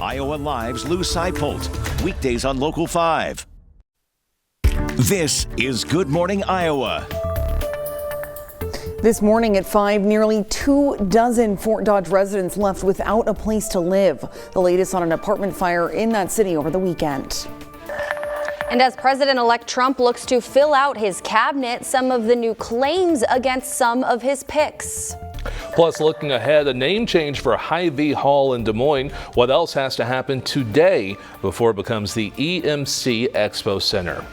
Iowa Live's Lou Seipolt, weekdays on Local 5. This is Good Morning Iowa. This morning at 5, nearly 24 Fort Dodge residents left without a place to live. The latest on an apartment fire in that city over the weekend. And as President-elect Trump looks to fill out his cabinet, some of the new claims against some of his picks. Plus, looking ahead, a name change for Hy-Vee Hall in Des Moines. What else has to happen today before it becomes the EMC Expo Center?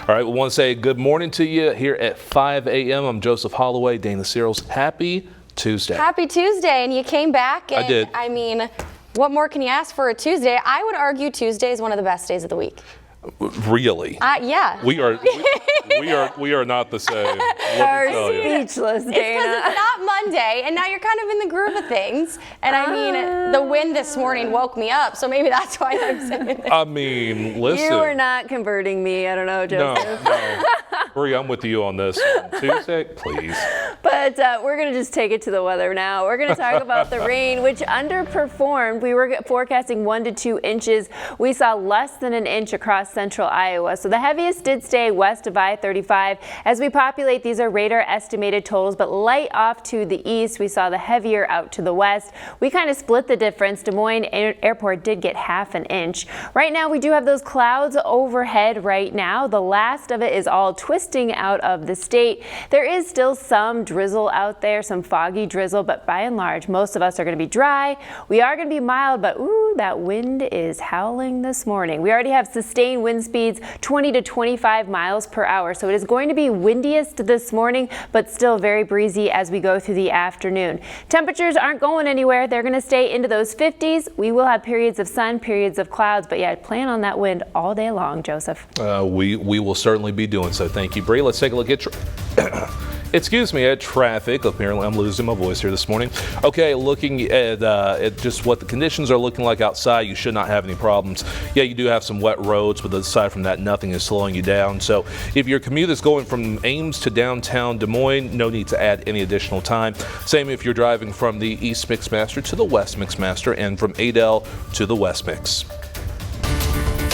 All right, we want to say good morning to you here at 5 a.m. I'm Joseph Holloway, Dana Searles. Happy Tuesday. Happy Tuesday, and you came back. And, I did. I mean, what more can you ask for a Tuesday? I would argue Tuesday is one of the best days of the week. Really? Yeah. We are not the same. Speechless, Dana. It's because it's not Monday, and now you're kind of in the groove of things. And I mean, the wind this morning woke me up, so maybe that's why I'm saying it. I mean, listen. You are not converting me. I don't know, Joseph. No. Bree, I'm with you on this one. Tuesday, please. But we're going to just take it to the weather now. We're going to talk about the rain, which underperformed. We were forecasting 1 to 2 inches. We saw less than an inch across central Iowa. So the heaviest did stay west of I-35. As we populate, these are radar estimated totals, but light off to the east. We saw the heavier out to the west. We kind of split the difference. Des Moines Airport did get half an inch. Right now, we do have those clouds overhead right now. The last of it is all twisting out of the state. There is still some drizzle out there, some foggy drizzle, but by and large, most of us are going to be dry. We are going to be mild, but ooh, that wind is howling this morning. We already have sustained wind speeds 20 to 25 miles per hour, so it is going to be windiest this morning, but still very breezy as we go through the afternoon. Temperatures aren't going anywhere. They're going to stay into those 50s. We will have periods of sun, periods of clouds, but yeah, plan on that wind all day long, Joseph. We will certainly be doing so. Thank you, Bree. Let's take a look at at traffic. Apparently, I'm losing my voice here this morning. Okay, looking at just what the conditions are looking like outside, you should not have any problems. Yeah, you do have some wet roads, but aside from that, nothing is slowing you down. So if your commute is going from Ames to downtown Des Moines, no need to add any additional time. Same if you're driving from the East Mixmaster to the West Mixmaster and from Adel to the West Mix.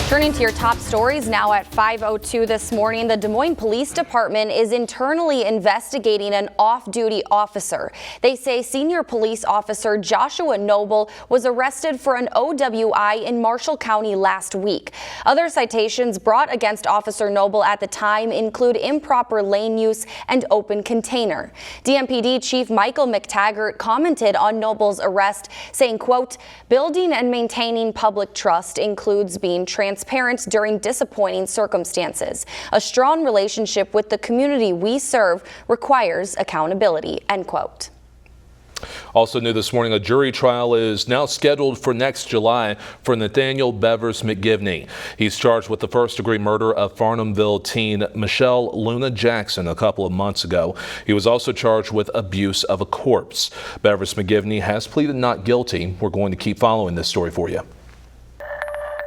Turning to your top stories now at 5:02 this morning, the Des Moines Police Department is internally investigating an off-duty officer. They say senior police officer Joshua Noble was arrested for an OWI in Marshall County last week. Other citations brought against Officer Noble at the time include improper lane use and open container. DMPD Chief Michael McTaggart commented on Noble's arrest, saying, quote, "Building and maintaining public trust includes being transparent during disappointing circumstances. A strong relationship with the community we serve requires accountability," end quote. Also new this morning, a jury trial is now scheduled for next July for Nathaniel Bevers McGivney. He's charged with the first-degree murder of Farnhamville teen Michelle Luna Jackson a couple of months ago. He was also charged with abuse of a corpse. Bevers McGivney has pleaded not guilty. We're going to keep following this story for you.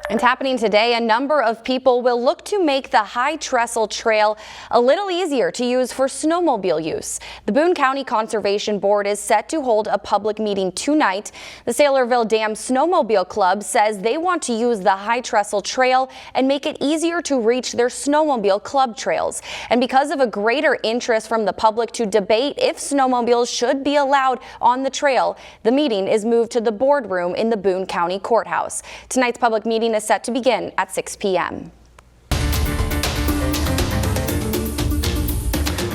And happening today, a number of people will look to make the High Trestle Trail a little easier to use for snowmobile use. The Boone County Conservation Board is set to hold a public meeting tonight. The Saylorville Dam Snowmobile Club says they want to use the High Trestle Trail and make it easier to reach their snowmobile club trails. And because of a greater interest from the public to debate if snowmobiles should be allowed on the trail, the meeting is moved to the boardroom in the Boone County Courthouse. Tonight's public meeting is set to begin at 6 p.m.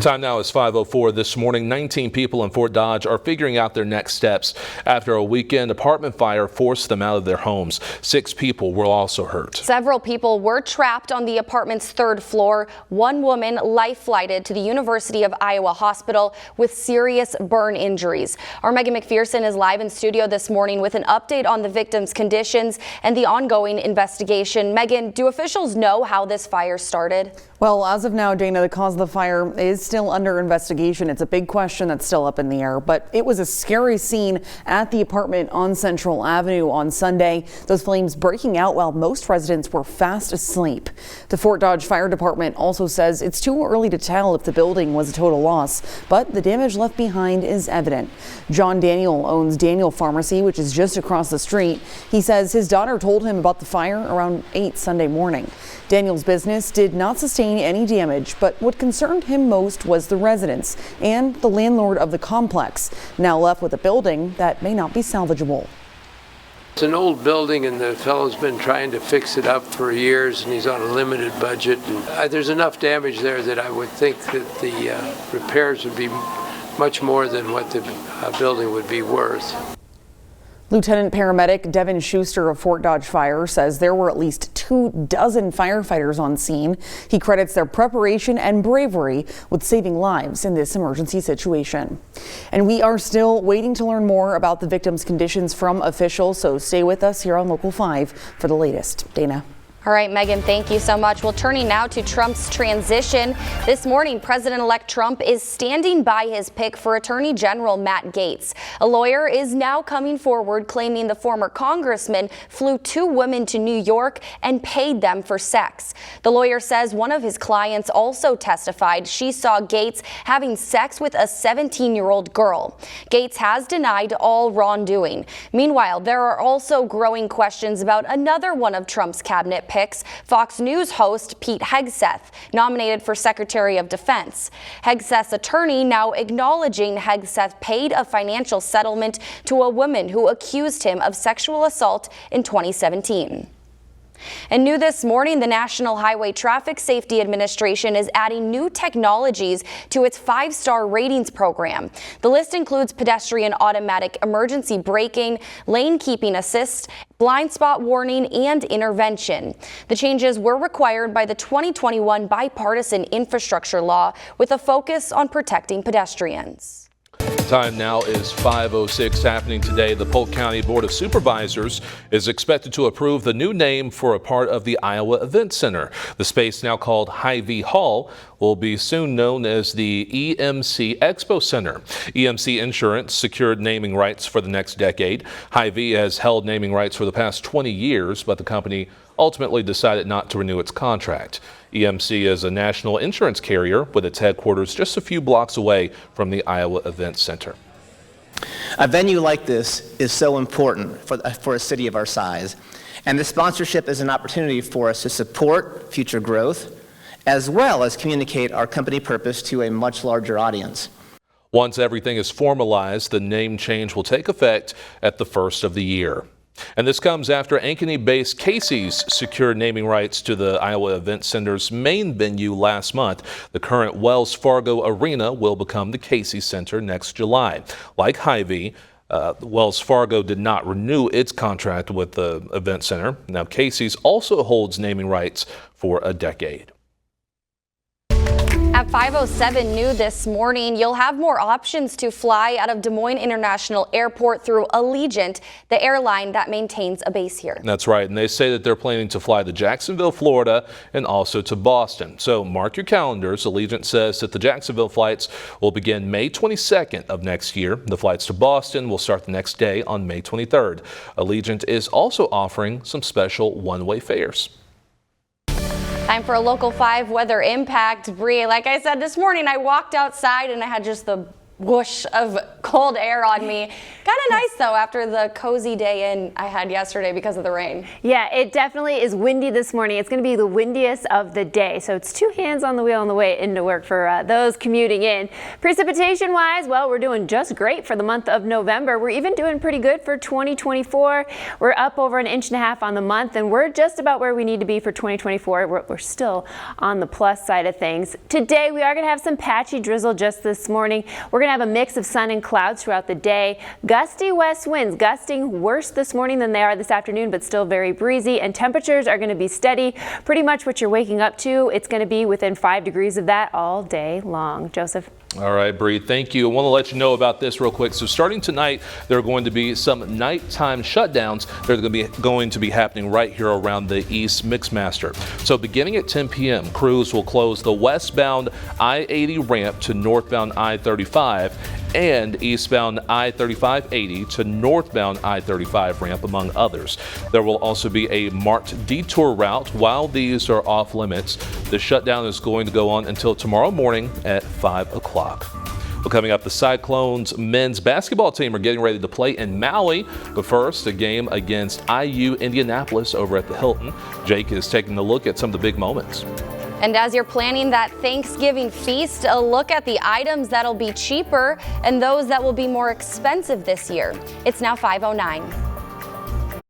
Time now is 5:04 this morning. 19 people in Fort Dodge are figuring out their next steps after a weekend apartment fire forced them out of their homes. 6 people were also hurt. Several people were trapped on the apartment's 3rd floor. One woman life-flighted to the University of Iowa Hospital with serious burn injuries. Our Meghan MacPherson is live in studio this morning with an update on the victims' conditions and the ongoing investigation. Meghan, do officials know how this fire started? Well, as of now, Dana, the cause of the fire is still under investigation. It's a big question that's still up in the air, but it was a scary scene at the apartment on Central Avenue on Sunday. Those flames breaking out while most residents were fast asleep. The Fort Dodge Fire Department also says it's too early to tell if the building was a total loss, but the damage left behind is evident. John Daniel owns Daniel Pharmacy, which is just across the street. He says his daughter told him about the fire around 8 Sunday morning. Daniel's business did not sustain any damage, but what concerned him most was the residents and the landlord of the complex, now left with a building that may not be salvageable. It's an old building and the fellow's been trying to fix it up for years and he's on a limited budget. And there's enough damage there that I would think that the repairs would be much more than what the building would be worth. Lieutenant Paramedic Devin Schuster of Fort Dodge Fire says there were at least 24 firefighters on scene. He credits their preparation and bravery with saving lives in this emergency situation. And we are still waiting to learn more about the victims' conditions from officials, so stay with us here on Local 5 for the latest. Dana. All right, Megan, thank you so much. Well, turning now to Trump's transition. This morning, President-elect Trump is standing by his pick for Attorney General Matt Gaetz. A lawyer is now coming forward claiming the former congressman flew 2 women to New York and paid them for sex. The lawyer says one of his clients also testified she saw Gaetz having sex with a 17-year-old girl. Gaetz has denied all wrongdoing. Meanwhile, there are also growing questions about another one of Trump's cabinet picks, Fox News host Pete Hegseth, nominated for Secretary of Defense. Hegseth's attorney now acknowledging Hegseth paid a financial settlement to a woman who accused him of sexual assault in 2017. And new this morning, the National Highway Traffic Safety Administration is adding new technologies to its 5-star ratings program. The list includes pedestrian automatic emergency braking, lane keeping assist, blind spot warning, and intervention. The changes were required by the 2021 bipartisan infrastructure law with a focus on protecting pedestrians. Time now is 5:06. Happening today, the Polk County Board of Supervisors is expected to approve the new name for a part of the Iowa Event Center. The space, now called Hy-Vee Hall, will be soon known as the EMC Expo Center. EMC Insurance secured naming rights for the next decade. Hy-Vee has held naming rights for the past 20 years, but the company ultimately decided not to renew its contract. EMC is a national insurance carrier with its headquarters just a few blocks away from the Iowa Event Center. A venue like this is so important for a city of our size, and the sponsorship is an opportunity for us to support future growth as well as communicate our company purpose to a much larger audience. Once everything is formalized, the name change will take effect at the first of the year. And this comes after Ankeny-based Casey's secured naming rights to the Iowa Event Center's main venue last month. The current Wells Fargo Arena will become the Casey Center next July. Like Hy-Vee, Wells Fargo did not renew its contract with the Event Center. Now Casey's also holds naming rights for a decade. At 5:07 new this morning, you'll have more options to fly out of Des Moines International Airport through Allegiant, the airline that maintains a base here. That's right, and they say that they're planning to fly to Jacksonville, Florida, and also to Boston. So mark your calendars. Allegiant says that the Jacksonville flights will begin May 22nd of next year. The flights to Boston will start the next day on May 23rd. Allegiant is also offering some special one-way fares. Time for a Local 5 weather impact. Bree, like I said this morning, I walked outside and I had just the whoosh of cold air on me. Kind of nice though after the cozy day in I had yesterday because of the rain. Yeah, it definitely is windy this morning. It's going to be the windiest of the day. So it's 2 hands on the wheel on the way into work for those commuting in. Precipitation wise, well, we're doing just great for the month of November. We're even doing pretty good for 2024. We're up over 1.5 inches on the month, and we're just about where we need to be for 2024. We're still on the plus side of things. Today, we are going to have some patchy drizzle just this morning. We're going to have a mix of sun and clouds throughout the day. Gusty west winds, gusting worse this morning than they are this afternoon, but still very breezy, and temperatures are going to be steady. Pretty much what you're waking up to, it's going to be within 5 degrees of that all day long. Joseph? All right, Bree, thank you. I want to let you know about this real quick. So starting tonight, there are going to be some nighttime shutdowns. They're going to be happening right here around the East Mixmaster. So beginning at 10 p.m., crews will close the westbound I-80 ramp to northbound I-35 and eastbound I-35-80 to northbound I-35 ramp, among others. There will also be a marked detour route. While these are off limits, the shutdown is going to go on until tomorrow morning at 5 o'clock. Well, coming up, the Cyclones men's basketball team are getting ready to play in Maui. But first, a game against IU Indianapolis over at the Hilton. Jake is taking a look at some of the big moments. And as you're planning that Thanksgiving feast, a look at the items that'll be cheaper and those that will be more expensive this year. It's now 5:09.